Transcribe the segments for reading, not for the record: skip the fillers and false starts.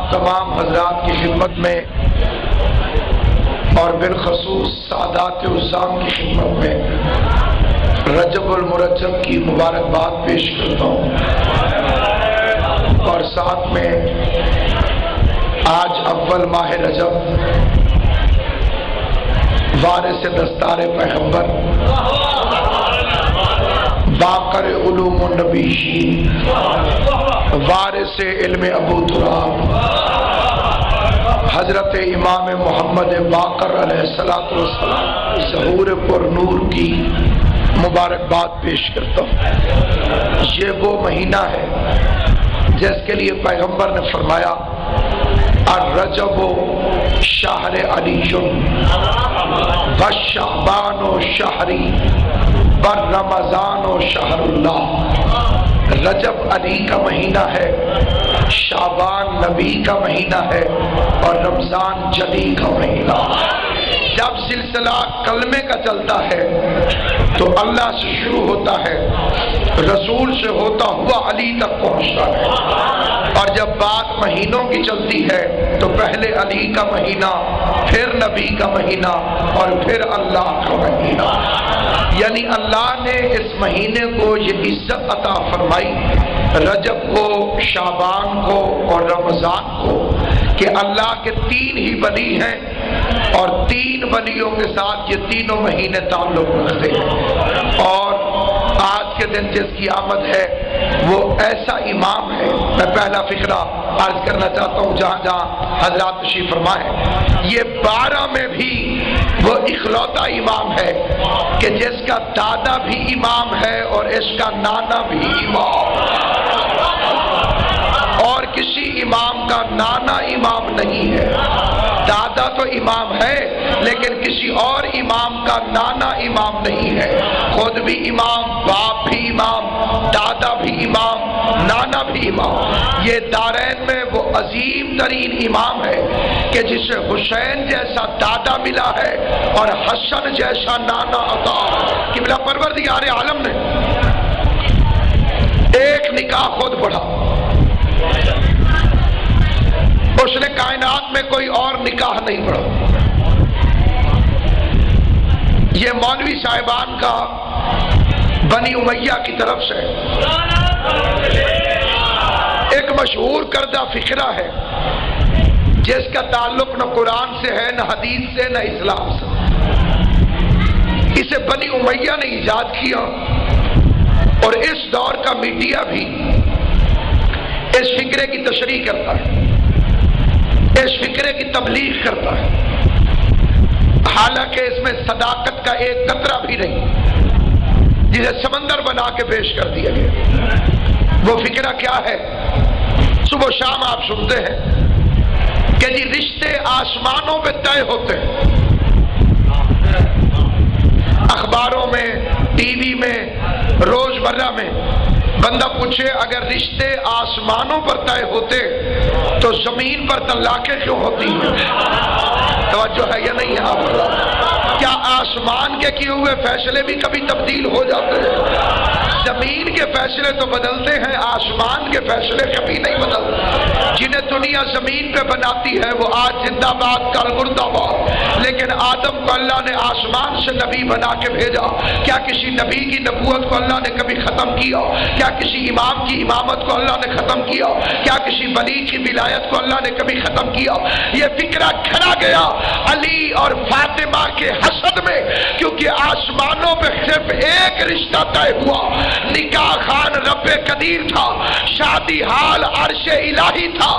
آپ تمام حضرات کی خدمت میں اور بالخصوص سادات عزام کی خدمت میں رجب المرجب کی مبارکباد پیش کرتا ہوں، اور ساتھ میں آج اول ماہ رجب وارث دستار پیغمبر باقر علوم النبیین وارث علم ابو تراب حضرت امام محمد باقر علیہ السلام ظہور پر نور کی مبارکباد پیش کرتا ہوں۔ یہ وہ مہینہ ہے جس کے لیے پیغمبر نے فرمایا الرجب شہر علی والشعبان شہری والرمضان شہر اللہ۔ رجب علی کا مہینہ ہے، شعبان نبی کا مہینہ ہے، اور رمضان جلی کا مہینہ۔ جب سلسلہ کلمے کا چلتا ہے تو اللہ سے شروع ہوتا ہے، رسول سے ہوتا ہوا علی تک پہنچتا ہے، اور جب بات مہینوں کی چلتی ہے تو پہلے علی کا مہینہ، پھر نبی کا مہینہ، اور پھر اللہ کا مہینہ۔ یعنی اللہ نے اس مہینے کو یہ عزت عطا فرمائی، رجب کو، شعبان کو اور رمضان کو، کہ اللہ کے تین ہی ولی ہیں، اور تین ولیوں کے ساتھ یہ تینوں مہینے تعلق رکھتے ہیں۔ اور آج کے دن جس کی آمد ہے وہ ایسا امام ہے، میں پہلا فقرہ عرض کرنا چاہتا ہوں جہاں جہاں حضرات تشریف فرما ہے، یہ 12 میں بھی وہ اکلوتا امام ہے کہ جس کا دادا بھی امام ہے اور اس کا نانا بھی امام، اور کسی امام کا نانا امام نہیں ہے۔ دادا تو امام ہے لیکن کسی اور امام کا نانا امام نہیں ہے، خود بھی امام، باپ بھی امام، دادا بھی امام، نانا بھی امام۔ یہ دارین میں وہ عظیم ترین امام ہے کہ جسے حسین جیسا دادا ملا ہے اور حسن جیسا نانا عطا قبلہ پروردگار عالم نے ایک نکاح خود پڑھا، اس نے کائنات میں کوئی اور نکاح نہیں پڑھا۔ یہ مولوی صاحبان کا بنی امیہ کی طرف سے ایک مشہور کردہ فقرہ ہے جس کا تعلق نہ قرآن سے ہے، نہ حدیث سے، نہ اسلام سے۔ اسے بنی امیہ نے ایجاد کیا، اور اس دور کا میڈیا بھی اس فقرے کی تشریح کرتا ہے، اس فقرے کی تبلیغ کرتا ہے، حالانکہ اس میں صداقت کا ایک قطرہ بھی نہیں، جسے سمندر بنا کے پیش کر دیا گیا۔ وہ فقرہ کیا ہے؟ صبح و شام آپ سنتے ہیں کہ جی رشتے آسمانوں پہ طے ہوتے ہیں، اخباروں میں، ٹی وی میں، روزمرہ میں بندہ پوچھے اگر رشتے آسمانوں پر طے ہوتے تو زمین پر طلاقیں کیوں ہوتی ہیں؟ توجہ ہے یا نہیں یہاں پر؟ کیا آسمان کے کیے ہوئے فیصلے بھی کبھی تبدیل ہو جاتے ہیں؟ زمین کے فیصلے تو بدلتے ہیں، آسمان کے فیصلے کبھی نہیں بدلتے۔ جنہیں دنیا زمین پہ بناتی ہے وہ آج زندہ باد، کل مردہ باد، لیکن آدم کو اللہ نے آسمان سے نبی بنا کے بھیجا۔ کیا کسی نبی کی نبوت کو اللہ نے کبھی ختم کیا؟ کیا کسی امام کی امامت کو اللہ نے ختم کیا؟ کیا کسی ولی کی ولایت کو اللہ نے کبھی ختم کیا؟ یہ فکرہ کھڑا گیا علی اور فاطمہ کے حسد میں، کیونکہ آسمانوں پہ صرف ایک رشتہ طے ہوا، نکاح خان رب قدیر تھا، شادی حال عرش الہی تھا،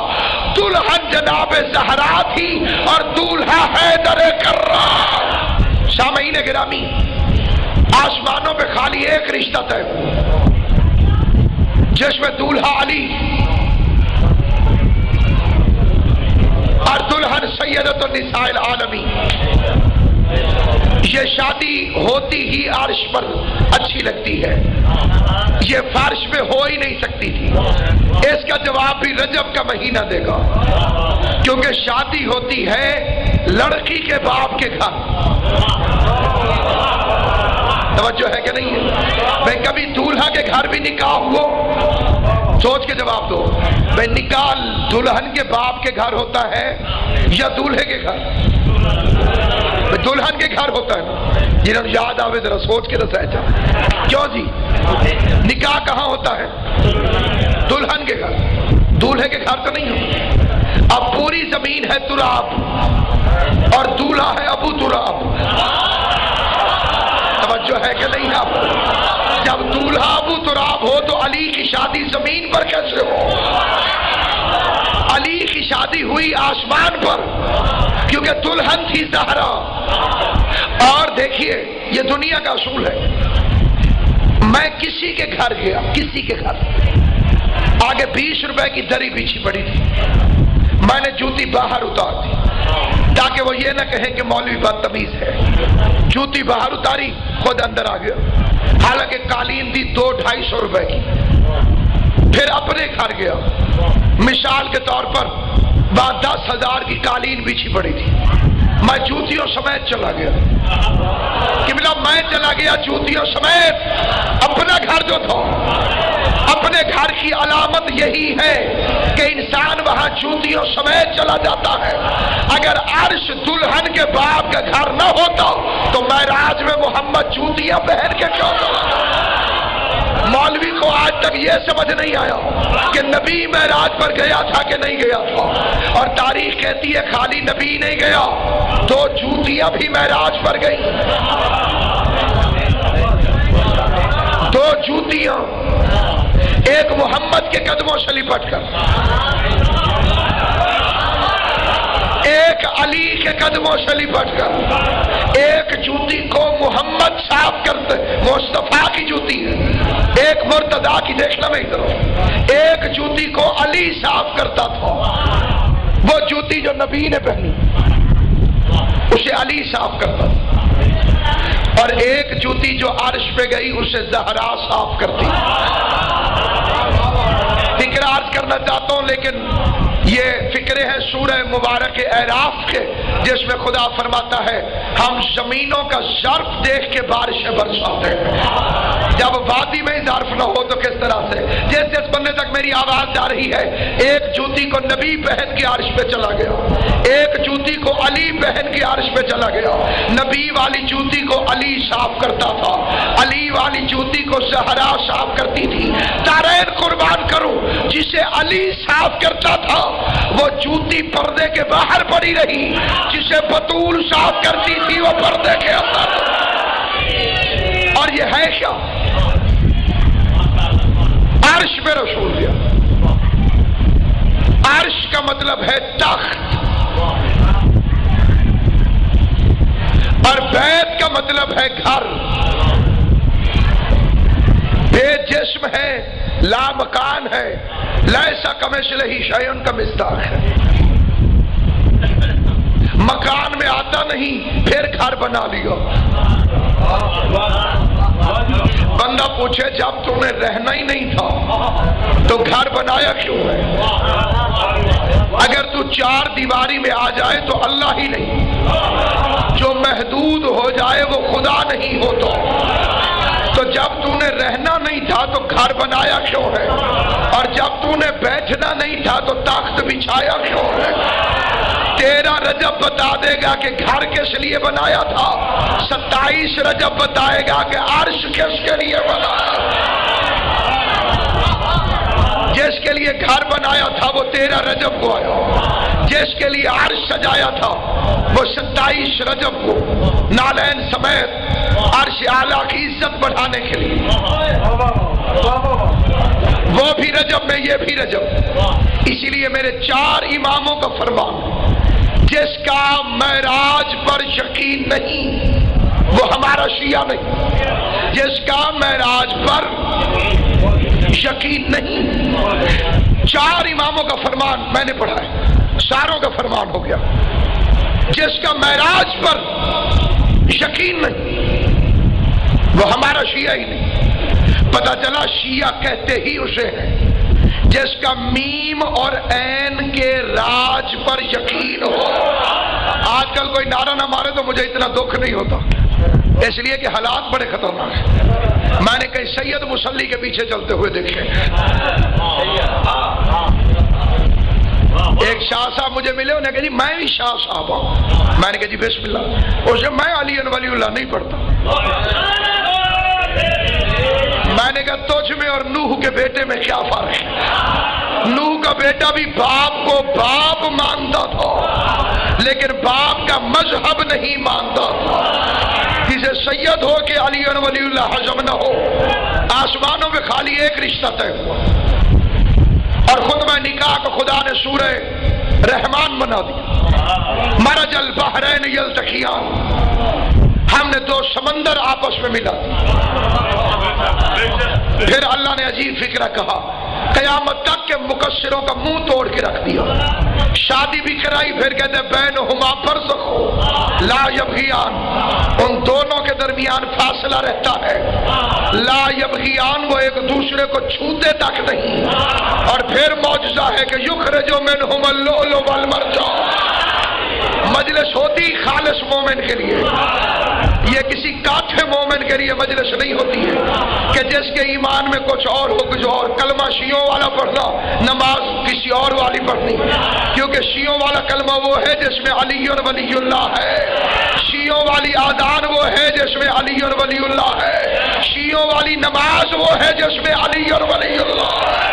دلہن جناب زہرا تھی اور دولہا حیدر کرار۔ سامعین گرامی، آسمانوں پہ خالی ایک رشتہ طے ہوا جس میں دولہا علی اور دلہن سیدۃ النساء العالمین۔ یہ شادی ہوتی ہی عرش پر اچھی لگتی ہے، یہ فرش میں ہو ہی نہیں سکتی تھی۔ اس کا جواب بھی رجب کا مہینہ دے گا، کیونکہ شادی ہوتی ہے لڑکی کے باپ کے گھر۔ توجہ ہے کہ نہیں ہے؟ میں کبھی دولہا کے گھر بھی نکاح ہوا سوچ کے جواب دو بھائی، نکاح دلہن کے باپ کے گھر ہوتا ہے یا دولہے کے گھر؟ دلہن کے گھر ہوتا ہے۔ جنہوں نے یاد آوے ذرا سوچ کے رسائے کیوں جی؟ نکاح کہاں ہوتا ہے؟ دلہن کے گھر، دولہے کے گھر تو نہیں ہوتا۔ اب پوری زمین ہے تراب اور دولہا ہے ابو تراب، توجہ ہے کہ نہیں آپ؟ جب دولہا ابو تراب ہو تو علی کی شادی زمین پر کیسے ہو؟ علی کی شادی ہوئی آسمان پر، کیونکہ دلہن تھی زہرا۔ اور دیکھیے یہ دنیا کا اصول ہے، میں کسی کے گھر گیا، کسی کے گھر، آگے 20 روپے کی دری بچھی پڑی تھی، میں نے جوتی باہر اتار دی تاکہ وہ یہ نہ کہیں کہ مولوی بدتمیز ہے۔ جوتی باہر اتاری، خود اندر آ گیا، حالانکہ قالین دی 200-250 روپے کی۔ پھر اپنے گھر گیا، مثال کے طور پر وہاں 10,000 کی قالین بچھی پڑی تھی، میں جوتیوں سمیت چلا گیا۔ قبلہ میں چلا گیا جوتیوں سمیت، اپنا گھر جو تھا، اپنے گھر کی علامت یہی ہے کہ انسان وہاں جوتیوں سمیت چلا جاتا ہے۔ اگر عرش دلہن کے باپ کا گھر نہ ہوتا تو معراج میں محمد جوتیاں پہن کے کیوں چلا؟ مولوی کو آج تک یہ سمجھ نہیں آیا کہ نبی معراج پر گیا تھا کہ نہیں گیا تھا، اور تاریخ کہتی ہے خالی نبی نہیں گیا، 2 جوتیاں بھی معراج پر گئی، 2 جوتیاں، ایک محمد کے قدموں سے لپٹ کر، ایک علی کے قدموں سے لپٹ کر۔ ایک جوتی کو محمد صاف کرتے، مصطفیٰ کی جوتی ہے، ایک مرتضیٰ کی، دیکھنا میں ادھر، ایک جوتی کو علی صاف کرتا تھا، وہ جوتی جو نبی نے پہنی اسے علی صاف کرتا تھا، اور ایک جوتی جو عرش پہ گئی اسے زہرا صاف کرتی۔ فکر عرض کرنا چاہتا ہوں، لیکن یہ فکرے ہیں سورہ مبارک اعراف کے، جس میں خدا فرماتا ہے ہم زمینوں کا ظرف دیکھ کے بارشیں برساتے ہیں۔ جب وادی میں ظرف نہ ہو تو کس طرح سے؟ جس بندے تک میری آواز جا رہی ہے، ایک جوتی کو نبی پہن کے عرش پہ چلا گیا، ایک جوتی کو علی پہن کے عرش پہ چلا گیا۔ نبی والی جوتی کو علی صاف کرتا تھا، علی والی جوتی کو زہرا صاف کرتی تھی۔ تارین قربان کروں، جسے علی صاف کرتا تھا وہ جوتی پردے کے باہر پڑی رہی، جسے بطول صاف کرتی تھی وہ پردے کے اندر۔ اور یہ ہے کیا؟ عرش پہ رسول دیا۔ عرش کا مطلب ہے تخت، اور بیت کا مطلب ہے گھر۔ بے جسم ہے، لا مکان ہے، لیسا کمثلہ شیء کا مصداق ہے۔ مکان میں آتا نہیں، پھر گھر بنا لیا۔ بندہ پوچھے جب تم نے رہنا ہی نہیں تھا تو گھر بنایا کیوں ہے؟ اگر تو 4 دیواری میں آ جائے تو اللہ ہی نہیں، جو محدود ہو جائے وہ خدا نہیں ہوتا۔ تو جب تو نے رہنا نہیں تھا تو گھر بنایا کیوں ہے؟ اور جب تو نے بیٹھنا نہیں تھا تو تخت بچھایا کیوں ہے؟ 13 رجب بتا دے گا کہ گھر کس لیے بنایا تھا، 27 رجب بتائے گا کہ عرش کس کے لیے بنایا۔ جس کے لیے گھر بنایا تھا وہ 13 رجب کو آیا، جس کے لیے عرش سجایا تھا وہ 27 رجب کو، نالین سمیت عرش اعلیٰ کی عزت بڑھانے کے لیے۔ وہ بھی رجب میں، یہ بھی رجب۔ اسی لیے میرے 4 اماموں کا فرمان، جس کا معراج پر یقین نہیں وہ ہمارا شیعہ نہیں، جس کا معراج پر یقین نہیں۔ 4 اماموں کا فرمان میں نے پڑھا ہے، ساروں کا فرمان ہو گیا، جس کا معراج پر یقین نہیں وہ ہمارا شیعہ ہی نہیں۔ پتہ چلا شیعہ کہتے ہی اسے ہیں جس کا میم اور عین کے راج پر یقین ہو۔ آج کل کوئی نعرہ نہ مارے تو مجھے اتنا دکھ نہیں ہوتا، اس لیے کہ حالات بڑے خطرناک ہیں. میں نے کئی سید مصلی کے پیچھے چلتے ہوئے دیکھے. ایک شاہ صاحب مجھے ملے, انہیں کہا جی میں بھی شاہ صاحب ہوں. میں نے کہا جی بسم اللہ. اسے میں علی ولی اللہ نہیں پڑھتا. میں نے کہا تجھ میں اور نوح کے بیٹے میں کیا فرق ہے؟ نوح کا بیٹا بھی باپ کو باپ مانتا تھا لیکن باپ کا مذہب نہیں مانتا تھا. جسے سید ہو کہ علی ولی اللہ حزم نہ ہو. آسمانوں میں خالی ایک رشتہ طے ہوا اور خطبہ نکاح کو خدا نے سورہ رحمان بنا دیا. مرج البحرین یلتقیان, ہم نے دو سمندر آپس میں ملا. پھر اللہ نے عجیب فکرہ کہا, قیامت تک کے مقصروں کا منہ توڑ کے رکھ دیا. شادی بھی کرائی, پھر کہتے بینہما برزخ لا یبغیان, ان دونوں کے درمیان فاصلہ رہتا ہے. لا یبغیان, وہ ایک دوسرے کو چھوتے تک نہیں. اور پھر معجزہ ہے کہ یخرج منہما اللؤلؤ والمرجان. مجلس ہوتی خالص مومن کے لیے, یہ کسی کاٹھے مومن کے لیے مجلس نہیں ہوتی ہے کہ جس کے ایمان میں کچھ اور ہو کچھ اور. کلمہ شیعوں والا پڑھنا, نماز کسی اور والی پڑھنی, کیونکہ شیعوں والا کلمہ وہ ہے جس میں علی ولی اللہ ہے. شیعوں والی آذان وہ ہے جس میں علی ولی اللہ ہے. شیعوں والی نماز وہ ہے جس میں علی ولی اللہ ہے.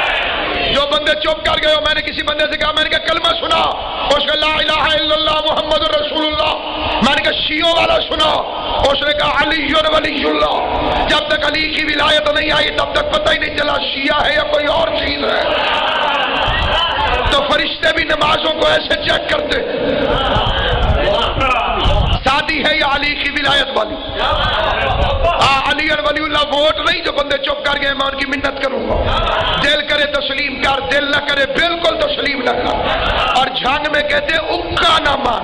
جو بندے چپ کر گئے ہو, میں نے کسی بندے سے کہا, میں نے کہا کلمہ سنا, اس نے لا الہ الا اللہ محمد رسول اللہ. میں نے کہا شیعوں والا سنا, اس نے کہا علی ولی اللہ. جب تک علی کی ولایت نہیں آئی تب تک پتہ ہی نہیں چلا شیعہ ہے یا کوئی اور چیز ہے. تو فرشتے بھی نمازوں کو ایسے چیک کرتے, شادی ہے یا علی کی ولایت والی. علی ولی اللہ ووٹ نہیں. جو بندے چپ کر گئے میں ان کی منت کروں گا, دل کرے تسلیم کر, دل نہ کرے بالکل تسلیم نہ کر. اور جھنگ میں کہتے اکا نہ مان,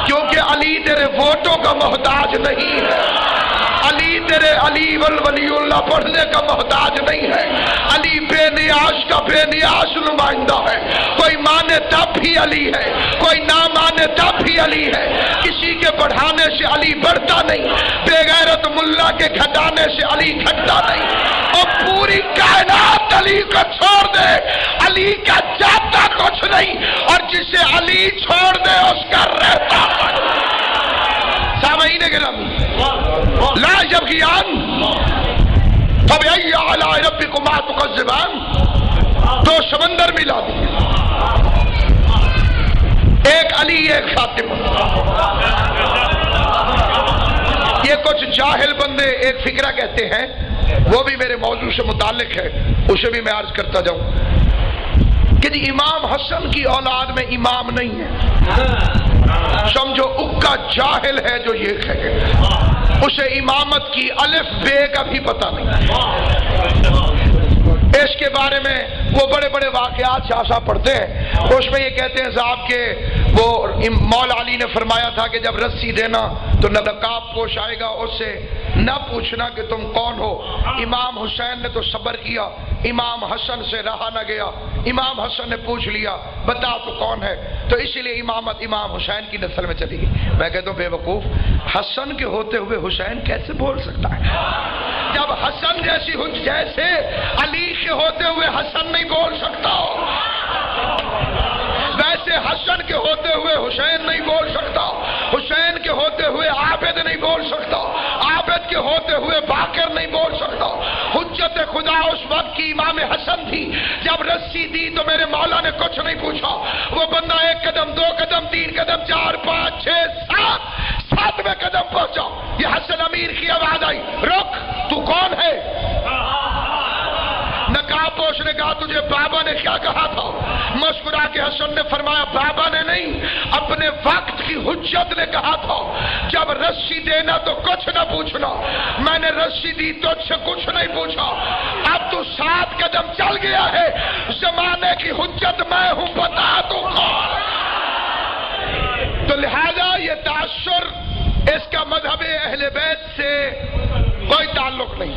کیونکہ علی تیرے ووٹوں کا محتاج نہیں ہے. علی تیرے علی ولی اللہ پڑھنے کا محتاج نہیں ہے. علی بے نیاز کا بے نیاز نمائندہ ہے. کوئی مانے تب بھی علی ہے, کوئی نہ مانے تب بھی علی ہے. کسی کے بڑھانے سے علی بڑھتا نہیں, بے غیرت ملا کے گھٹانے سے علی گھٹتا نہیں. اور پوری کائنات علی کو چھوڑ دے, علی کا جاتا کچھ نہیں, اور جسے علی چھوڑ دے اس کا رہتا. سامعین گرامی, لا یبغیان فبأی آلاء ربکما تکذبان, دو سمندر ملا دیے, ایک علی ایک فاطمہ. یہ کچھ جاہل بندے ایک فکرہ کہتے ہیں, وہ بھی میرے موضوع سے متعلق ہے, اسے بھی میں عرض کرتا جاؤں کہ جی امام حسن کی اولاد میں امام نہیں ہے. سمجھو اکا جاہل ہے جو یہ کہے, اسے امامت کی الف بے کا بھی پتہ نہیں. اس کے بارے میں وہ بڑے بڑے واقعات شاہ صاحب پڑھتے ہیں, اس میں یہ کہتے ہیں صاحب کہ وہ مولا علی نے فرمایا تھا کہ جب رسی دینا تو نقاب پوش آئے گا, اس سے نہ پوچھنا کہ تم کون ہو. امام حسین نے تو صبر کیا, امام حسن سے رہا نہ گیا. امام حسن نے پوچھ لیا بتا تو کون ہے, تو اسی لیے امامت امام حسین کی نسل میں چلی گئی. میں کہتا ہوں بے وقوف, حسن کے ہوتے ہوئے حسین کیسے بول سکتا ہے؟ جب حسن جیسے علی کے ہوتے ہوئے حسن نہیں بول سکتا, ویسے حسن کے ہوتے ہوئے حسین نہیں بول سکتا, حسین کے ہوتے ہوئے عابد نہیں بول سکتا, عابد کے ہوتے ہوئے باقر نہیں بول سکتا. حجت خدا اس وقت کی امام حسن تھی, جب رسی دی تو میرے مولا نے کچھ نہیں پوچھا. وہ بندہ 1 قدم 2 قدم 3 قدم 4 5 6 7 7ویں قدم پہنچا, یہ حسن امیر کی آواز آئی, رک تو کون ہے؟ نقاب پوش نے کہا تجھے بابا نے کیا کہا تھا؟ مسکرا کے حسن نے فرمایا بابا نے نہیں, اپنے وقت کی حجت نے کہا تھا جب رسی دینا تو کچھ نہ پوچھنا. میں نے رسی دی تو تجھ سے کچھ نہیں پوچھا. اب تو 7 قدم چل گیا ہے, زمانے کی حجت میں ہوں, بتا تو کون. تو لہذا یہ تاثر اس کا مذہب اہل بیت سے کوئی تعلق نہیں.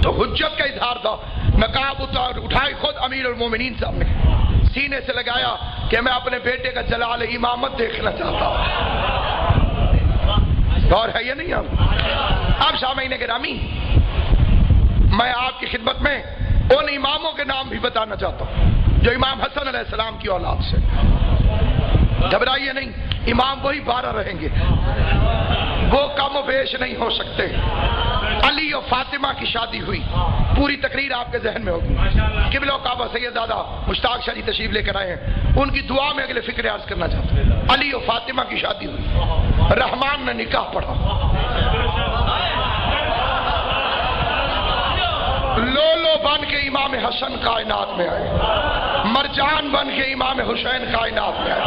تو حجت کا اظہار تھا. نقاب اٹھائی خود امیر المومنین صاحب نے, سینے سے لگایا کہ میں اپنے بیٹے کا جلال امامت دیکھنا چاہتا ہوں. اور ہے یہ نہیں اب سامعین گرامی، میں آپ کی خدمت میں ان اماموں کے نام بھی بتانا چاہتا ہوں جو امام حسن علیہ السلام کی اولاد سے، گھبرائیے نہیں، امام وہی 12 رہیں گے، وہ کم و بیش نہیں ہو سکتے۔ علی اور فاطمہ کی شادی ہوئی، پوری تقریر آپ کے ذہن میں ہوگی۔ قبلہ کعبہ سیدزادہ مشتاق شاہ جی تشریف لے کر آئے ہیں، ان کی دعا میں اگلے فکر عرض کرنا چاہتا ہوں۔ علی اور فاطمہ کی شادی ہوئی، رحمان نے نکاح پڑھا، لولو بن کے امام حسن کائنات میں آئے، مرجان بن کے امام حسین کائنات میں آئے۔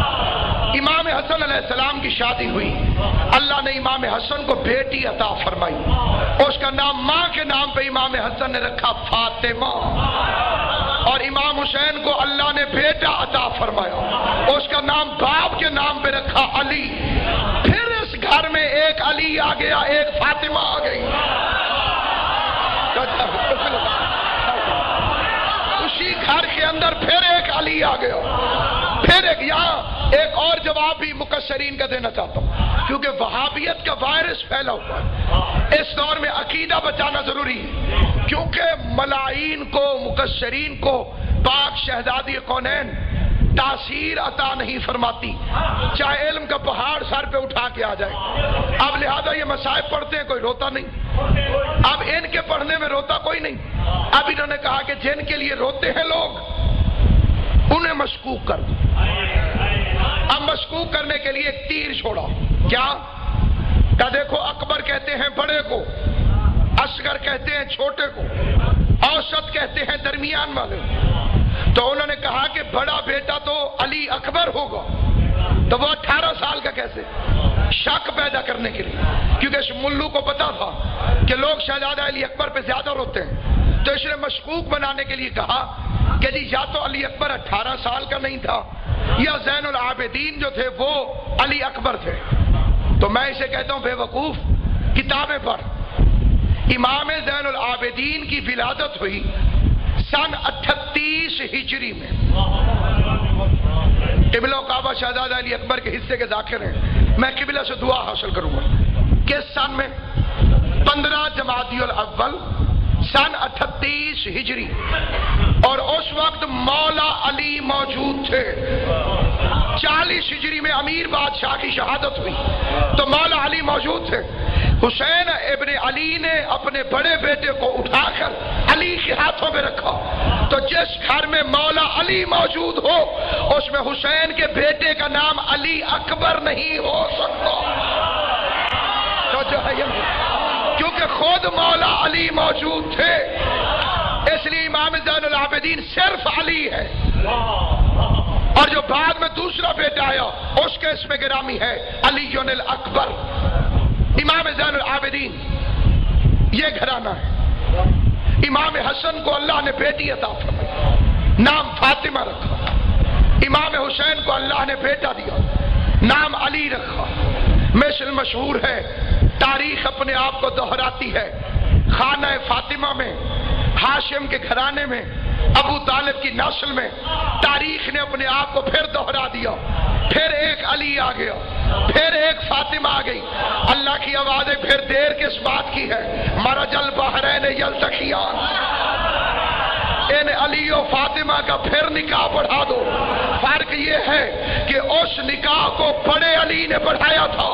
امام حسن علیہ السلام کی شادی ہوئی، اللہ نے امام حسن کو بیٹی عطا فرمائی، اس کا نام ماں کے نام پہ امام حسن نے رکھا فاطمہ، اور امام حسین کو اللہ نے بیٹا عطا فرمایا، اس کا نام باپ کے نام پہ رکھا علی۔ پھر اس گھر میں ایک علی آ گیا، ایک فاطمہ آ گئی، اسی گھر کے اندر پھر ایک علی آ گیا، پھر ایک۔ یہاں ایک اور جواب بھی مقصرین کا دینا چاہتا ہوں، کیونکہ وہابیت کا وائرس پھیلا ہوا ہے، اس دور میں عقیدہ بچانا ضروری ہے، کیونکہ ملائین کو، مقصرین کو پاک شہزادی کونین تاثیر عطا نہیں فرماتی، چاہے علم کا پہاڑ سر پہ اٹھا کے آ جائے۔ اب لہذا یہ مصائب پڑھتے ہیں، کوئی روتا نہیں، اب ان کے پڑھنے میں روتا کوئی نہیں۔ اب انہوں نے کہا کہ جن کے لیے روتے ہیں لوگ انہیں مشکوک کر دو۔ اب مشکوک کرنے کے لیے ایک تیر چھوڑا، کیا کہ دیکھو اکبر کہتے ہیں بڑے کو، اصغر کہتے ہیں چھوٹے کو، اوسط کہتے ہیں درمیان والے۔ تو انہوں نے کہا کہ بڑا بیٹا تو علی اکبر ہوگا، تو وہ 18 سال کا کیسے؟ شک پیدا کرنے کے لیے، کیونکہ اس ملو کو پتا تھا کہ لوگ شہزادہ علی اکبر پہ زیادہ روتے ہیں، تو اس نے مشکوک بنانے کے لیے کہا کہ جی یا تو علی اکبر 18 سال کا نہیں تھا، یا زین العابدین جو تھے وہ علی اکبر تھے۔ تو میں اسے کہتا ہوں بے وقوف، کتابیں پڑھ۔ امام زین العابدین کی ولادت ہوئی سن 38 ہجری میں۔ قبلہ کعبہ شہزادہ علی اکبر کے حصے کے ذاکر ہیں، میں قبلہ سے دعا حاصل کروں گا۔ کس سن میں؟ 15 جمادی الاول سن 38 ہجری، اور اس وقت مولا علی موجود تھے۔ 40 ہجری میں امیر بادشاہ کی شہادت ہوئی تو مولا علی موجود تھے۔ حسین ابن علی نے اپنے بڑے بیٹے کو اٹھا کر علی کے ہاتھوں میں رکھا، تو جس گھر میں مولا علی موجود ہو اس میں حسین کے بیٹے کا نام علی اکبر نہیں ہو سکتا، تو جو ہے کیونکہ خود مولا علی موجود تھے، اس لیے امام زین العابدین صرف علی ہے، اور جو بعد میں دوسرا بیٹا آیا اس کے اسم گرامی ہے علی الاکبر۔ امام زین العابدین یہ گھرانہ ہے۔ امام حسن کو اللہ نے بیٹی عطا فرمائی، نام فاطمہ رکھا۔ امام حسین کو اللہ نے بیٹا دیا، نام علی رکھا۔ مثل مشہور ہے، تاریخ اپنے آپ کو دہراتی ہے، خانہ فاطمہ میں، ہاشم کے گھرانے میں، ابو طالب کی نسل میں تاریخ نے اپنے آپ کو پھر دہرا دیا۔ پھر ایک علی آ گیا، پھر ایک فاطمہ آ گئی۔ اللہ کی آوازیں پھر دیر کس بات کی ہے؟ مرج البحرین یلتقیان، ان علی و فاطمہ کا پھر نکاح بڑھا دو۔ فرق یہ ہے کہ اس نکاح کو بڑے علی نے بڑھایا تھا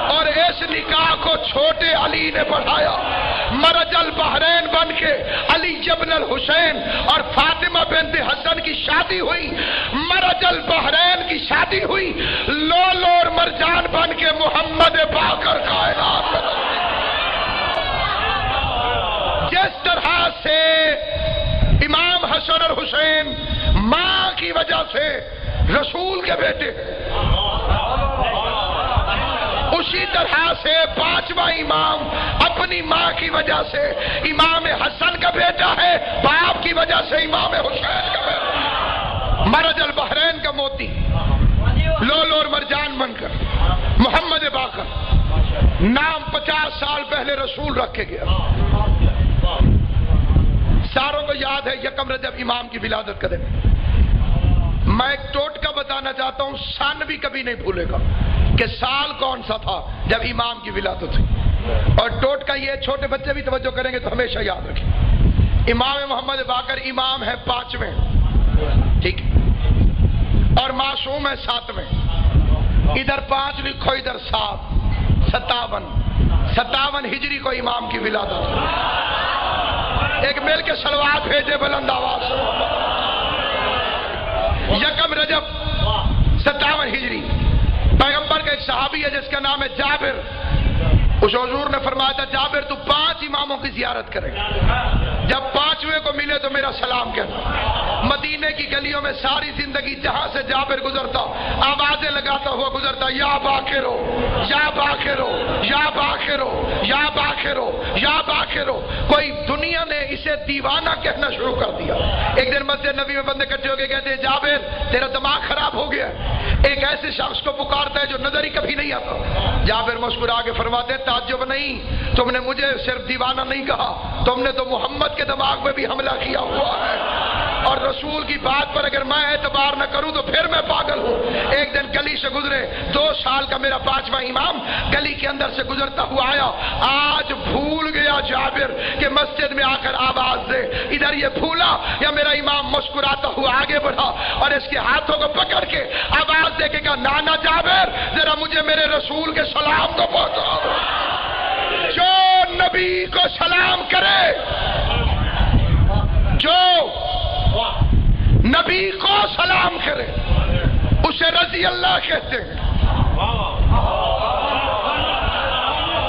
اور اس نکاح کو چھوٹے علی نے بڑھایا۔ مرج البحرین بن کے علی ابن الحسین اور فاطمہ بنت حسن کی شادی ہوئی، مرج البحرین کی شادی ہوئی، لولو اور مرجان بن کے محمد باقر کائنات۔ جس طرح سے امام حسن اور حسین ماں کی وجہ سے رسول کے بیٹے، اسی طرح سے پانچواں امام اپنی ماں کی وجہ سے امام حسن کا بیٹا ہے، باپ کی وجہ سے امام حسین کا بیٹا۔ مرج البحرین کا موتی، لولو اور مرجان بن کر محمد باقر نام 50 سال پہلے رسول رکھے گیا۔ ساروں کو یاد ہے یکم رجب امام کی ولادت کا دن۔ میں ایک ٹوٹکا بتانا چاہتا ہوں، سن بھی کبھی نہیں بھولے گا۔ کہ سال کون سا تھا جب امام کی ولادت تھی. اور ٹوٹکا یہ چھوٹے بچے بھی توجہ کریں گے تو ہمیشہ یاد رکھیں، امام محمد باقر امام ہے 5ویں، ٹھیک، اور معصوم ہے 7ویں. ادھر 5 لکھو ادھر 7، 57 ہجری کو امام کی ولادت. ایک مل کے صلوات بھیجے بلند آواز سے. 1 رجب 57 ہجری. پیغمبر کا ایک صحابی ہے جس کا نام ہے جابر. اس حضور نے فرمایا تھا جابر تو 5 اماموں کی زیارت کرے، جب 5ویں کو ملے تو میرا سلام کہنا. مدینے کی گلیوں میں ساری زندگی جہاں سے جابر گزرتا آوازیں لگاتا ہوا گزرتا، یا باخرو یا باخرو یا باخرو یا باخرو یا باخرو. کوئی دنیا نے اسے دیوانہ کہنا شروع کر دیا. ایک دن مسجد نبی میں بندے اکٹھے ہو کے کہتے ہیں جابر تیرا دماغ خراب ہو گیا. ایک ایسے شخص کو پکارتا ہے جو نظر ہی کبھی نہیں آتا. جابر مسکرا کے فرماتے ہیں تعجب نہیں، تم نے مجھے صرف دیوانہ نہیں کہا، تم نے تو محمد کے دماغ میں بھی حملہ کیا ہوا ہے، اور رسول کی بات پر اگر میں اعتبار نہ کروں تو پھر میں پاگل ہوں. ایک دن گلی سے گزرے، 2 سال کا میرا 5واں امام گلی کے اندر سے گزرتا ہوا آیا. آج بھول گیا جابر کہ مسجد میں آ کر آواز دے. ادھر یہ بھولا یا میرا امام مسکراتا ہوا آگے بڑھا اور اس کے ہاتھوں کو پکڑ کے آواز دے کے کہا نانا جابر ذرا مجھے میرے رسول کے سلام کو پہنچاؤ. جو نبی کو سلام کرے، جو نبی کو سلام کرے اسے رضی اللہ کہتے ہیں،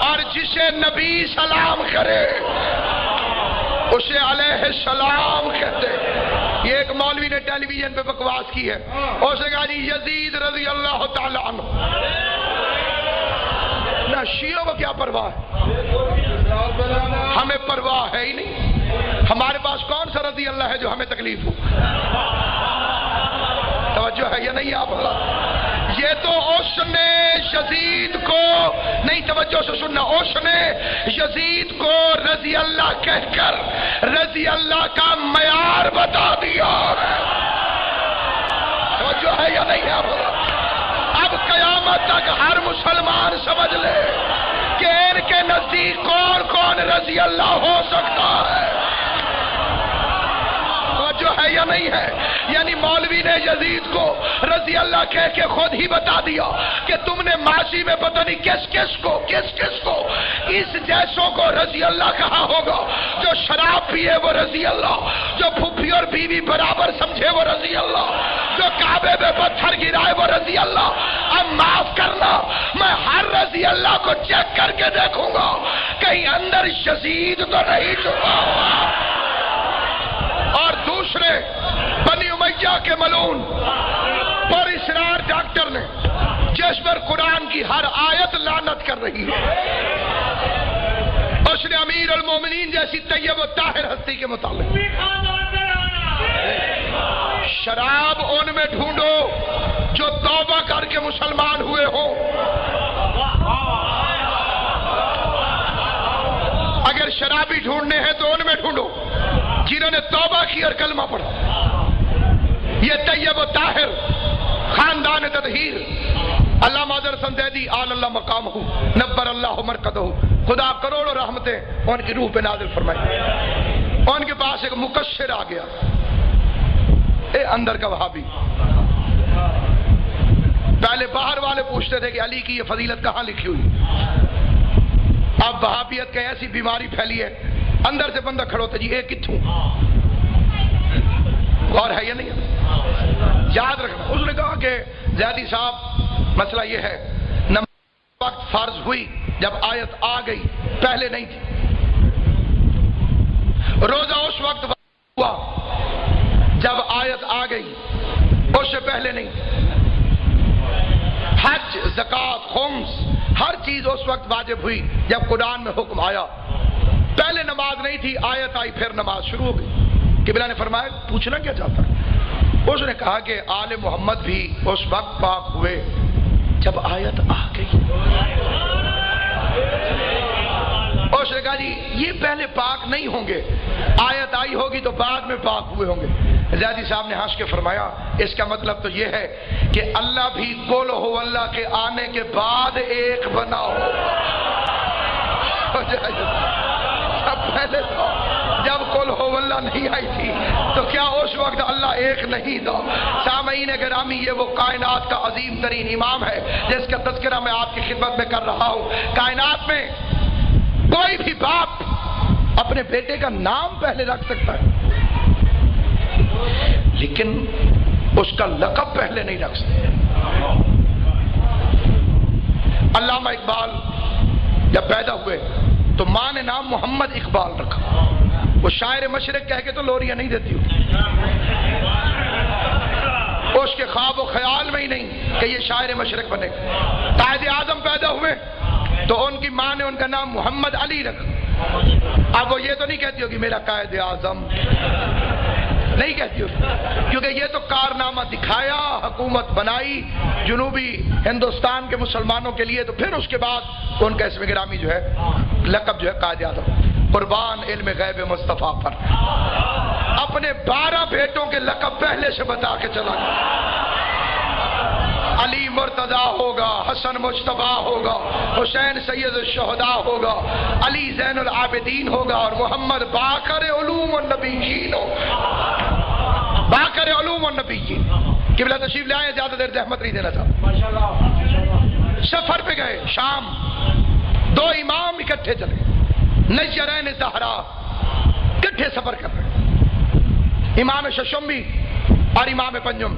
اور جسے نبی سلام کرے اسے علیہ السلام کہتے ہیں. یہ ایک مولوی نے ٹیلی ویژن پہ بکواس کی ہے، اس نے کہا جی یزید رضی اللہ تعالی عنہ. نہ شیعوں کو کیا پرواہ ہے، ہمیں پرواہ ہے ہی نہیں. ہمارے پاس کون سا رضی اللہ ہے جو ہمیں تکلیف ہو؟ توجہ ہے یا نہیں آپ؟ یہ تو اس نے یزید کو نہیں، توجہ سے سننا، اس نے یزید کو رضی اللہ کہہ کر رضی اللہ کا معیار بتا دیا. توجہ ہے یا نہیں آپ؟ اب قیامت تک ہر مسلمان سمجھ لے کہ ان کے نزدیک کون کون رضی اللہ ہو سکتا ہے. جو ہے یا نہیں ہے؟ یعنی مولوی نے یزید کو رضی اللہ کہہ کے خود ہی بتا دیا کہ تم نے ماضی میں پتہ نہیں کس کس کو اس جیسوں کو رضی اللہ کہا ہوگا. جو شراب پیے وہ رضی اللہ، جو پھوپھی اور بیوی برابر سمجھے وہ رضی اللہ، جو کعبے میں پتھر گرائے وہ رضی اللہ. اب معاف کرنا، میں ہر رضی اللہ کو چیک کر کے دیکھوں گا کہیں اندر یزید تو نہیں چھپا ہوا. اور دوسرے بنی امیہ کے ملعون پر اسرار ڈاکٹر نے جس پر قرآن کی ہر آیت لعنت کر رہی ہے، اس نے امیر المومنین جیسی طیب و طاہر ہستی کے متعلق شراب ان میں ڈھونڈو جو توبہ کر کے مسلمان ہوئے ہوں. اگر شرابی ڈھونڈنے ہیں تو ان میں ڈھونڈو جنہوں نے توبہ کی اور کلمہ پڑھا. یہ طیب و طاہر خاندان تطہیر علامہ حضرت سندیدی آل اللہ مقام ہو نبر اللہ مرکدہ، خدا کروڑوں رحمتیں ان کی روح پہ نازل فرمائی. ان کے پاس ایک مکشر آ گیا، اے اندر کا وہابی. پہلے باہر والے پوچھتے تھے کہ علی کی یہ فضیلت کہاں لکھی ہوئی. اب وہابیت کی ایسی بیماری پھیلی ہے، اندر سے بندہ کھڑا ہوتا جی اے کتھوں. غور ہے یا نہیں؟ یاد رکھنا. اس نے کہا کہ زیادی صاحب مسئلہ یہ ہے، نماز وقت فرض ہوئی جب آیت آ گئی، پہلے نہیں تھی. روزہ اس وقت ہوا جب آیت آ گئی، اس سے پہلے نہیں. حج، زکات، خمس، ہر چیز اس وقت واجب ہوئی جب قرآن میں حکم آیا. پہلے نماز نہیں تھی، آیت آئی پھر نماز شروع ہو گئی. قبلہ نے فرمایا پوچھنا کیا چاہتا ہے؟ اس نے کہا کہ آل محمد بھی اس وقت پاک ہوئے جب آیت آ گئی. اس نے کہا جی یہ پہلے پاک نہیں ہوں گے، آیت آئی ہوگی تو بعد میں پاک ہوئے ہوں گے۔ زیادی صاحب نے ہنس کے فرمایا اس کا مطلب تو یہ ہے کہ اللہ بھی قل ہو اللہ کے آنے کے بعد ایک بنا ہو سب پہلے تو جب قل ہو اللہ نہیں آئی تھی تو کیا اس وقت اللہ ایک نہیں تھا؟ سامعین گرامی، یہ وہ کائنات کا عظیم ترین امام ہے جس کا تذکرہ میں آپ کی خدمت میں کر رہا ہوں۔ کائنات میں کوئی بھی باپ اپنے بیٹے کا نام پہلے رکھ سکتا ہے لیکن اس کا لقب پہلے نہیں رکھ سکتا۔ علامہ اقبال جب پیدا ہوئے تو ماں نے نام محمد اقبال رکھا۔ وہ شاعر مشرق کہہ کے تو لوریاں نہیں دیتی ہو، اس کے خواب و خیال میں ہی نہیں کہ یہ شاعر مشرق بنے گا۔ قائد اعظم پیدا ہوئے تو ان کی ماں نے ان کا نام محمد علی رکھا۔ اب وہ یہ تو نہیں کہتی ہوگی میرا قائد اعظم، نہیں کہتی ہوگی، کیونکہ یہ تو کارنامہ دکھایا، حکومت بنائی جنوبی ہندوستان کے مسلمانوں کے لیے، تو پھر اس کے بعد ان کا اسم گرامی جو ہے لقب جو ہے قائد اعظم۔ قربان علم غیب مصطفیٰ پر اپنے 12 بیٹوں کے لقب پہلے سے بتا کے چلا گیا۔ علی مرتضی ہوگا، حسن مجتبیٰ ہوگا، حسین سید الشہداء ہوگا، علی زین العابدین ہوگا، اور محمد باقر علوم النبیین ہوگا۔ باقر علوم النبیین۔ قبلہ تشریف لے آئے، زیادہ دیر زحمت نہیں دینا تھا۔ سفر پہ گئے شام، 2 امام اکٹھے چلے، نجرین زہرا اکٹھے سفر کر رہے، امام ششمبی اور امام پنجم۔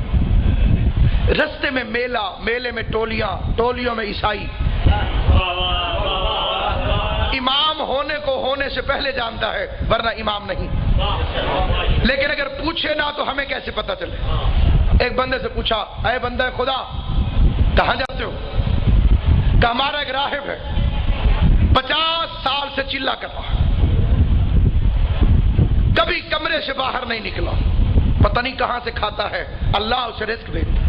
رستے میں میلہ، میلے میں ٹولیاں، ٹولیوں میں عیسائی۔ امام ہونے کو ہونے سے پہلے جانتا ہے ورنہ امام نہیں، لیکن اگر پوچھے نہ تو ہمیں کیسے پتہ چلے؟ ایک بندے سے پوچھا، اے بندہ خدا کہاں جاتے ہو؟ کہ ہمارا ایک راہب ہے 50 سال سے چلا کر رہا، کبھی کمرے سے باہر نہیں نکلا، پتہ نہیں کہاں سے کھاتا ہے، اللہ اسے رزق بھیجتا۔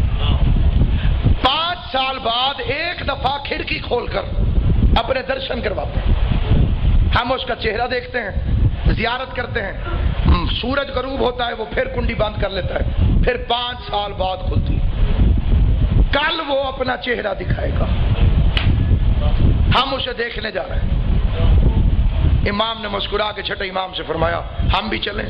5 سال بعد ایک دفعہ کھڑکی کھول کر اپنے درشن کرواتے ہیں، ہم اس کا چہرہ دیکھتے ہیں، زیارت کرتے ہیں، سورج غروب ہوتا ہے وہ پھر کنڈی بند کر لیتا ہے، پھر 5 سال بعد کھلتی ہے۔ کل وہ اپنا چہرہ دکھائے گا، ہم اسے دیکھنے جا رہے ہیں۔ امام نے مسکرا کے چھٹے امام سے فرمایا ہم بھی چلیں؟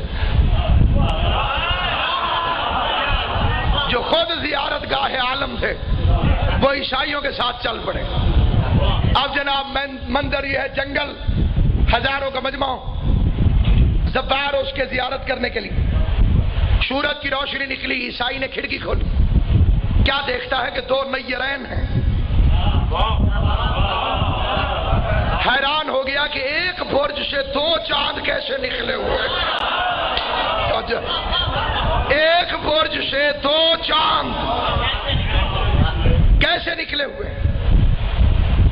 جو خود زیارت گاہ عالم تھے وہ عیسائیوں کے ساتھ چل پڑے۔ اب جناب منظر یہ ہے، جنگل، ہزاروں کا مجمع، زبار اس کے زیارت کرنے کے لیے۔ سورج کی روشنی نکلی، عیسائی نے کھڑکی کھولی، کیا دیکھتا ہے کہ 2 نیرین ہیں۔ حیران ہو گیا کہ ایک برج سے 2 چاند کیسے نکلے ہوئے، ایک برج سے 2 چاند کیسے نکلے ہوئے،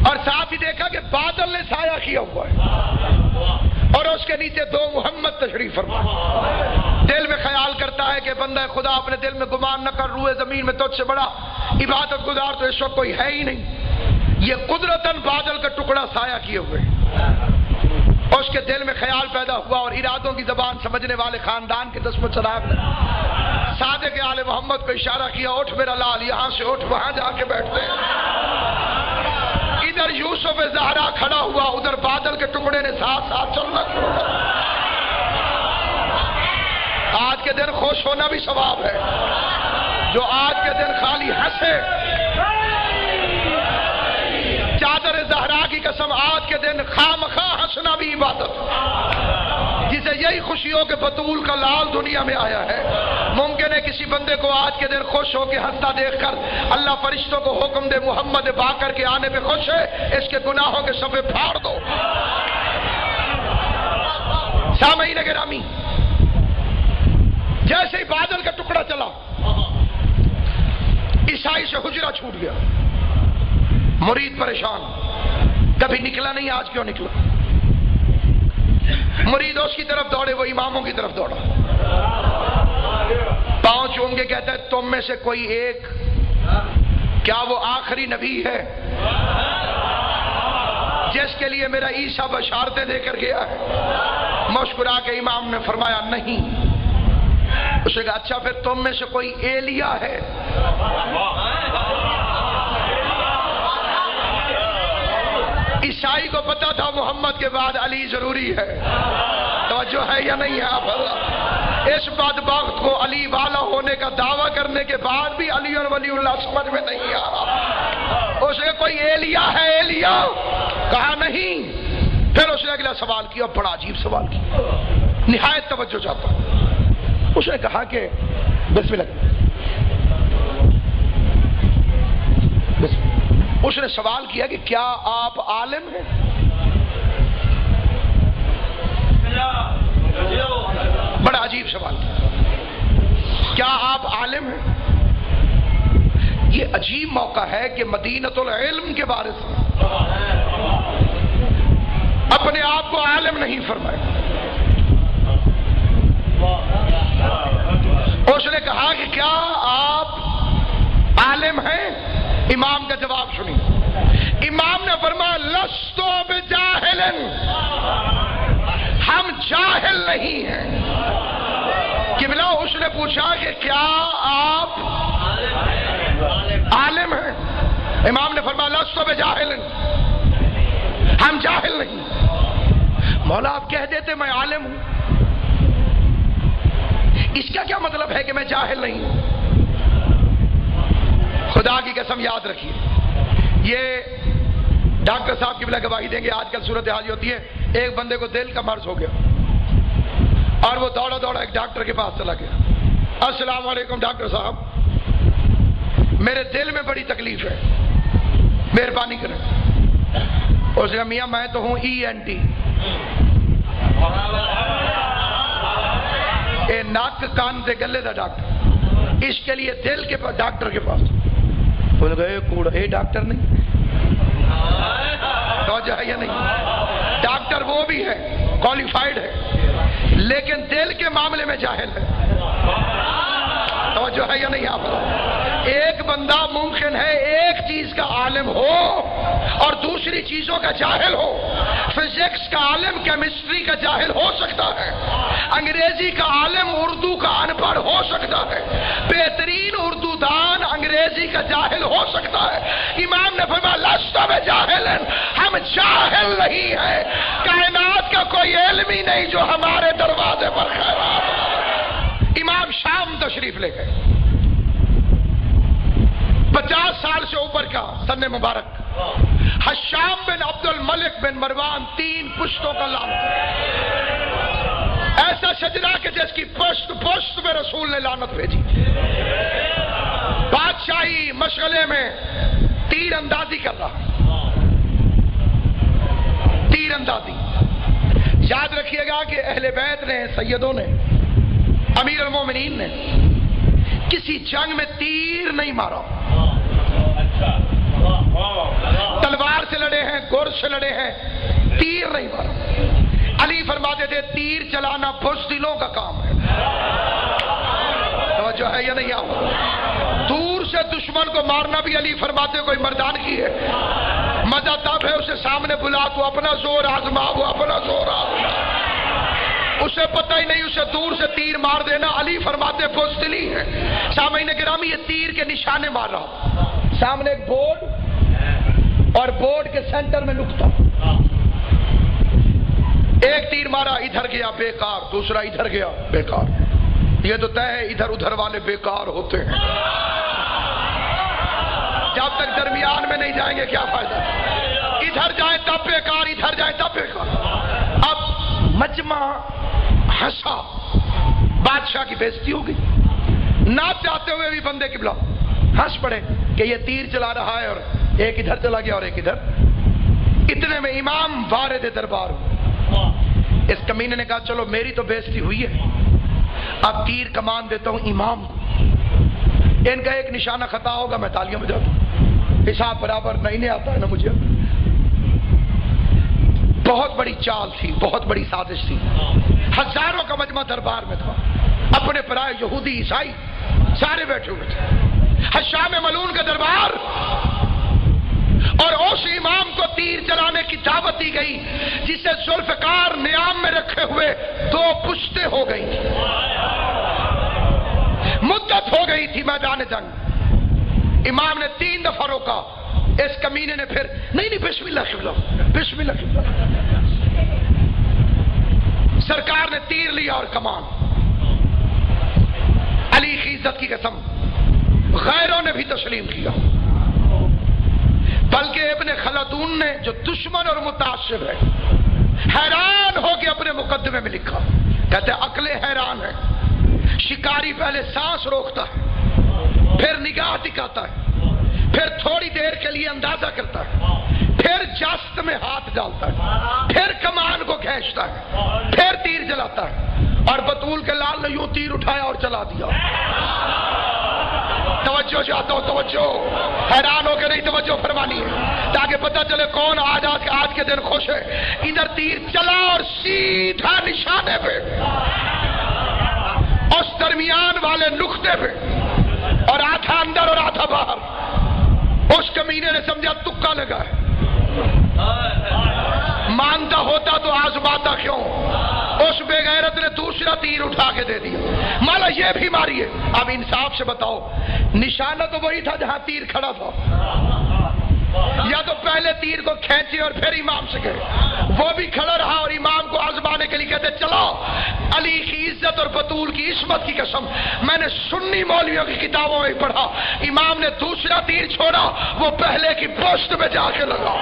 اور ساتھ ہی دیکھا کہ بادل نے سایہ کیا ہوا ہے اور اس کے نیچے 2 محمد تشریف فرما۔ دل میں خیال کرتا ہے کہ بندہ خدا اپنے دل میں گمان نہ کر، روئے زمین میں تجھ سے بڑا عبادت گزار تو اس وقت کوئی ہے ہی نہیں، یہ قدرتاً بادل کا ٹکڑا سایہ کیے ہوئے۔ اس کے دل میں خیال پیدا ہوا اور ارادوں کی زبان سمجھنے والے خاندان کے دست چراغ نے صادق آل محمد کو اشارہ کیا، اٹھ میرا لال، یہاں سے اٹھ، وہاں جا کے بیٹھتے ہیں۔ ادھر یوسف زہرا کھڑا ہوا، ادھر بادل کے ٹکڑے نے ساتھ ساتھ چلنا شروع کیا۔ آج کے دن خوش ہونا بھی ثواب ہے، جو آج کے دن خالی ہنسے، چادر زہرا کی قسم آج کے دن خامخواہ ہنسنا بھی عبادت، جسے یہی خوشی ہو کہ بطول کا لال دنیا میں آیا ہے۔ ممکن ہے کسی بندے کو آج کے دن خوش ہو کے ہنستا دیکھ کر اللہ فرشتوں کو حکم دے محمد باقر کے آنے پہ خوش ہے، اس کے گناہوں کے صفحے پھاڑ دو۔ سامعین گرامی، جیسے ہی بادل کا ٹکڑا چلا، عیسائی سے حجرہ چھوٹ گیا، مرید پریشان، کبھی نکلا نہیں، آج کیوں نکلا؟ مرید اس کی طرف دوڑے، وہ اماموں کی طرف دوڑا، پاؤں چوم کے کہتا ہے تم میں سے کوئی ایک، کیا وہ آخری نبی ہے جس کے لیے میرا عیسیٰ بشارتیں دے کر گیا ہے؟ مسکرا کے امام نے فرمایا نہیں. اس نے کہا اچھا پھر تم میں سے کوئی ایلیا ہے؟ عیسائی کو پتا تھا محمد کے بعد علی ضروری ہے. توجہ ہے یا نہیں ہے آپ حضرات؟ اس بدبخت کو علی والا ہونے کا دعویٰ کرنے کے بعد بھی علی اور ولی اللہ سمجھ میں نہیں آ رہا. اس نے کوئی ایلیا ہے؟ ایلیا کہا نہیں. پھر اس نے اگلا سوال کیا، بڑا عجیب سوال کیا، نہایت توجہ چاہتا ہوں. اس نے کہا کہ بسم اللہ، اس نے سوال کیا کہ کیا آپ عالم ہیں؟ بڑا عجیب سوال کیا آپ عالم ہیں؟ یہ عجیب موقع ہے کہ مدینۃ العلم کے وارث اپنے آپ کو عالم نہیں فرمائے. اس نے کہا کہ کیا آپ عالم ہیں؟ امام کا جواب سنی. امام نے فرمایا لستو بجاہل، ہم جاہل نہیں ہیں. قبلہ اس نے پوچھا کہ کیا آپ عالم ہیں؟ امام نے فرمایا لستو بجاہل، ہم جاہل نہیں. مولا آپ کہہ دیتے میں عالم ہوں، اس کا کیا مطلب ہے کہ میں جاہل نہیں ہوں؟ خدا کی قسم یاد رکھیے، یہ ڈاکٹر صاحب کی بلا گواہی دیں گے. آج کل صورتحال یہ ہوتی ہے، ایک بندے کو دل کا مرض ہو گیا اور وہ دوڑا دوڑا ایک ڈاکٹر کے پاس چلا گیا. السلام علیکم ڈاکٹر صاحب، میرے دل میں بڑی تکلیف ہے، مہربانی کریں. اس نے کہا میاں میں تو ہوں ENT، اے ناک کان دے گلے دا ڈاکٹر، اس کے لیے دل کے پاس ڈاکٹر کے پاس. انہوں نے کہا اے ڈاکٹر نہیں. توجہ ہے یا نہیں؟ ڈاکٹر وہ بھی ہے، کوالیفائڈ ہے، لیکن دل کے معاملے میں جاہل ہے. توجہ ہے یا نہیں آپ؟ ایک بندہ ممکن ہے ایک چیز کا عالم ہو اور دوسری چیزوں کا جاہل ہو. فزکس کا عالم کیمسٹری کا جاہل ہو سکتا ہے، انگریزی کا عالم اردو کا ان پڑھ ہو سکتا ہے، بہترین اردو دان انگریزی کا جاہل ہو سکتا ہے. امام نے فرمایا لست بجاہل، ہم جاہل نہیں ہیں. کائنات کا کوئی علم ہی نہیں جو ہمارے دروازے پر خیرات. امام شام تشریف لے گئے، 50 سال سے اوپر کا سن مبارک. حشام بن عبد الملک بن مروان 3 پشتوں کا لعنت، ایسا شجرا کہ جس کی پشت پشت میں رسول نے لعنت بھیجی. بادشاہی مشغلے میں تیر اندازی کر رہا، تیر اندازی. یاد رکھیے گا کہ اہل بیت نے، سیدوں نے، امیر المومنین نے کسی جنگ میں تیر نہیں مارا. تلوار سے لڑے ہیں، گرز سے لڑے ہیں، تیر نہیں مارا. علی فرماتے تھے تیر چلانا بزدلوں کا کام ہے. توجہ ہے یا نہیں آپ؟ دور سے دشمن کو مارنا بھی علی فرماتے کوئی مردانگی ہے. مزہ تب ہے اسے سامنے بلا تو اپنا زور آزما، وہ اپنا زور آزما. اسے پتہ ہی نہیں، اسے دور سے تیر مار دینا علی فرماتے بزدلی ہے. سامعین گرامی یہ تیر کے نشانے مار رہا، سامنے ایک بورڈ اور بورڈ کے سینٹر میں نقطہ. ایک تیر مارا ادھر گیا بیکار، دوسرا ادھر گیا بیکار. یہ تو طے ہے ادھر ادھر والے بیکار ہوتے ہیں. جب تک درمیان میں نہیں جائیں گے کیا فائدہ؟ ادھر جائیں تب بیکار، ادھر جائیں تب بیکار. اب مجمع ہنسا، بادشاہ کی بےزتی ہو گئی. نہ چاہتے ہوئے بھی بندے قبلہ ہنس پڑے کہ یہ تیر چلا رہا ہے اور ایک ادھر چلا گیا اور ایک ادھر. اتنے میں امام وارد دربار ہو. اس کمینے نے کہا چلو میری تو بےزتی ہوئی ہے، اب تیر کمان دیتا ہوں امام کو. ان کا ایک نشانہ خطا ہوگا میں تالیوں بجاتا ہوں. حساب برابر نہیں آتا ہے نا مجھے. بہت بڑی چال تھی، بہت بڑی سازش تھی. ہزاروں کا مجمع دربار میں تھا، اپنے پرائے یہودی عیسائی سارے بیٹھے ہوئے تھے. حشام ملعون کا دربار اور اس امام کو تیر چلانے کی دعوت دی گئی جسے ذوالفقار نیام میں رکھے ہوئے 2 پشتیں ہو گئی تھی، مدت ہو گئی تھی میدان جنگ. امام نے 3 دفعہ روکا، اس کمینے نے پھر نہیں بسم اللہ قبلہ، بسم اللہ قبلہ. سرکار نے تیر لیا اور کمان. علی کی عزت کی قسم غیروں نے بھی تسلیم کیا، بلکہ ابن خلدون نے جو دشمن اور متعصب ہے حیران ہو کے اپنے مقدمے میں لکھا، کہتے عقلیں حیران ہیں. شکاری پہلے سانس روکتا ہے، پھر نگاہ ٹکاتا ہے، پھر تھوڑی دیر کے لیے اندازہ کرتا ہے، پھر جست میں ہاتھ ڈالتا ہے، پھر کمان کو کھینچتا ہے، پھر تیر جلاتا ہے. اور بطول کے لال نے یوں تیر اٹھایا اور چلا دیا. توجہ چاہتا ہوں، توجہ. حیران ہو کے نہیں توجہ فرمانی ہے تاکہ پتہ چلے کون آج کے دن خوش ہے. ادھر تیر چلا اور سیدھا نشانے پہ، اس درمیان والے نقطے پہ، اور آدھا اندر اور آدھا باہر. اس کمینے نے سمجھا تکا لگا ہے، مانتا ہوتا تو آزماتا کیوں. اس بے غیرت نے دوسرا تیر اٹھا کے دے دیا، مالا یہ بھی ماری ہے. اب انصاف سے بتاؤ، نشانہ تو وہی تھا جہاں تیر کھڑا تھا، یا تو پہلے تیر کو کھینچے اور پھر امام سے گئے. وہ بھی کھڑا رہا اور امام کو آزمانے کے لیے کہتے چلو. علی کی عزت اور بطول کی عصمت کی قسم، میں نے سنی مولویوں کی کتابوں میں پڑھا، امام نے دوسرا تیر چھوڑا، وہ پہلے کی پوسٹ میں جا کے لگا.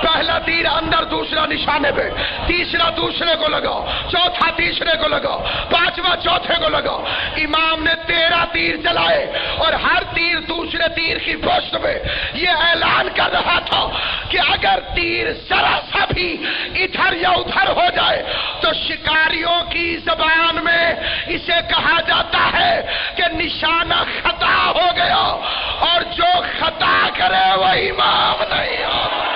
پہلا تیر اندر، دوسرا نشانے پہ، تیسرا دوسرے کو لگا، چوتھا تیسرے کو لگا، پانچواں چوتھے کو لگا. امام نے 13 تیر چلائے اور ہر تیر دوسرے تیر کی پشت میں یہ اعلان کر رہا تھا کہ اگر تیر ذرا سا بھی ادھر یا ادھر ہو جائے تو شکاریوں کی زبان میں اسے کہا جاتا ہے کہ نشانہ خطا ہو گیا، اور جو خطا کرے وہ امام نہیں ہوگا.